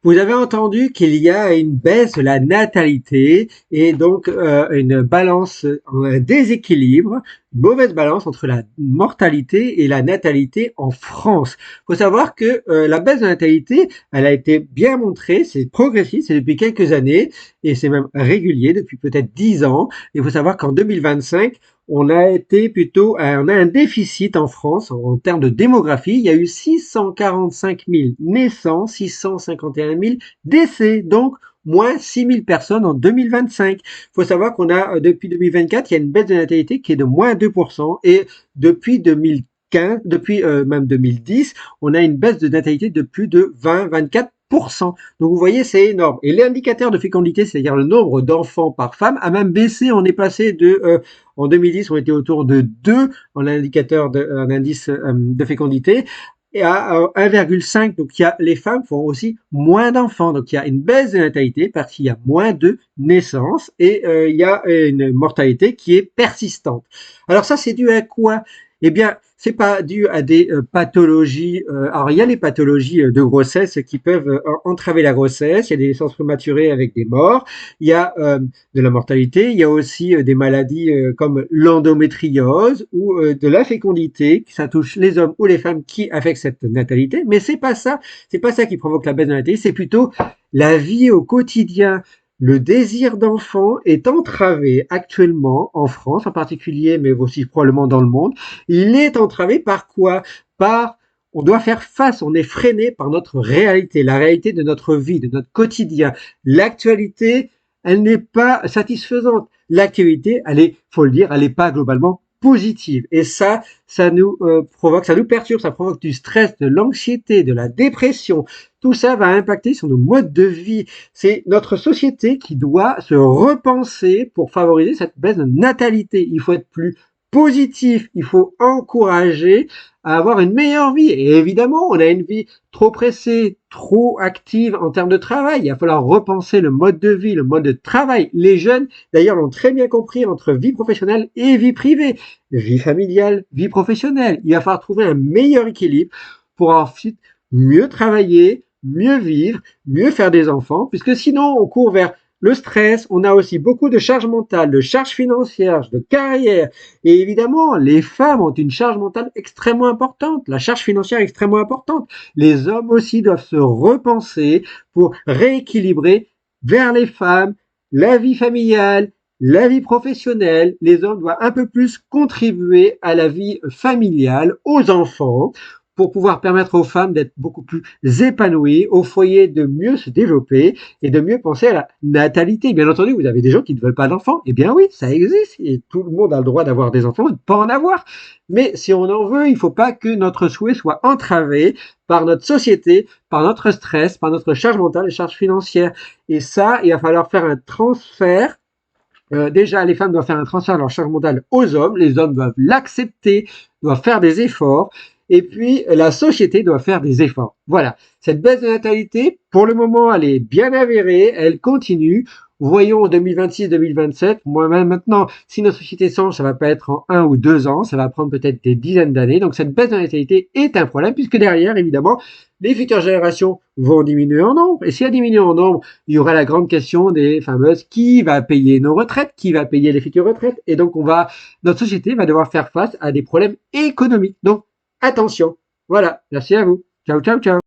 Vous avez entendu qu'il y a une baisse de la natalité et donc une balance, un déséquilibre, une mauvaise balance entre la mortalité et la natalité en France. Il faut savoir que la baisse de la natalité, elle a été bien montrée, c'est progressif, c'est depuis quelques années et c'est même régulier depuis peut-être 10 ans. Il faut savoir qu'en 2025, on a été plutôt, on a un déficit en France en termes de démographie. Il y a eu 645 000 naissances, 651 000 décès, donc moins 6 000 personnes en 2025. Il faut savoir qu'on a, depuis 2024, il y a une baisse de natalité qui est de moins 2% et depuis 2015, depuis même 2010, on a une baisse de natalité de plus de 20-24%. Donc vous voyez, c'est énorme. Et l'indicateur de fécondité, c'est-à-dire le nombre d'enfants par femme, a même baissé. On est passé de en 2010, on était autour de 2 en indicateur un indice de fécondité et à 1,5. Donc les femmes font aussi moins d'enfants. Donc il y a une baisse de natalité parce qu'il y a moins de naissances et il y a une mortalité qui est persistante. Alors ça, c'est dû à quoi? Eh bien, c'est pas dû à des pathologies. Alors, il y a les pathologies de grossesse qui peuvent entraver la grossesse. Il y a des naissances prématurées avec des morts. Il y a de la mortalité. Il y a aussi des maladies comme l'endométriose ou de la fécondité. Ça touche les hommes ou les femmes qui affectent cette natalité. Mais c'est pas ça. C'est pas ça qui provoque la baisse de la natalité. C'est plutôt la vie au quotidien. Le désir d'enfant est entravé actuellement en France en particulier, mais aussi probablement dans le monde. Il est entravé par quoi? On doit faire face, on est freiné par notre réalité, la réalité de notre vie, de notre quotidien. L'actualité, elle n'est pas satisfaisante. L'actualité, faut le dire, elle n'est pas globalement positive. Et ça nous provoque, ça nous perturbe, ça provoque du stress, de l'anxiété, de la dépression. Tout ça va impacter sur nos modes de vie. C'est notre société qui doit se repenser pour favoriser cette baisse de natalité. Il faut être plus positif, il faut encourager à avoir une meilleure vie. Et évidemment, on a une vie trop pressée, trop active en termes de travail. Il va falloir repenser le mode de vie, le mode de travail. Les jeunes, d'ailleurs, l'ont très bien compris entre vie professionnelle et vie privée, vie familiale, vie professionnelle. Il va falloir trouver un meilleur équilibre pour ensuite mieux travailler, mieux vivre, mieux faire des enfants, puisque sinon on court vers le stress, on a aussi beaucoup de charges mentales, de charges financières, de carrière. Et évidemment, les femmes ont une charge mentale extrêmement importante, la charge financière extrêmement importante. Les hommes aussi doivent se repenser pour rééquilibrer vers les femmes la vie familiale, la vie professionnelle. Les hommes doivent un peu plus contribuer à la vie familiale, aux enfants, pour pouvoir permettre aux femmes d'être beaucoup plus épanouies, au foyer de mieux se développer et de mieux penser à la natalité. Bien entendu, vous avez des gens qui ne veulent pas d'enfants. Eh bien oui, ça existe et tout le monde a le droit d'avoir des enfants ou de ne pas en avoir. Mais si on en veut, il ne faut pas que notre souhait soit entravé par notre société, par notre stress, par notre charge mentale et charge financière. Et ça, il va falloir faire un transfert. Déjà, les femmes doivent faire un transfert de leur charge mentale aux hommes. Les hommes doivent l'accepter, doivent faire des efforts. Et puis, la société doit faire des efforts. Voilà. Cette baisse de natalité, pour le moment, elle est bien avérée. Elle continue. Voyons en 2026-2027. Moi-même, maintenant, si notre société change, ça va pas être en 1 ou 2 ans. Ça va prendre peut-être des dizaines d'années. Donc, cette baisse de natalité est un problème puisque derrière, évidemment, les futures générations vont diminuer en nombre. Et si elles diminuent en nombre, il y aura la grande question des fameuses qui va payer nos retraites, qui va payer les futures retraites. Et donc, notre société va devoir faire face à des problèmes économiques. Donc, attention. Voilà. Merci à vous. Ciao, ciao, ciao.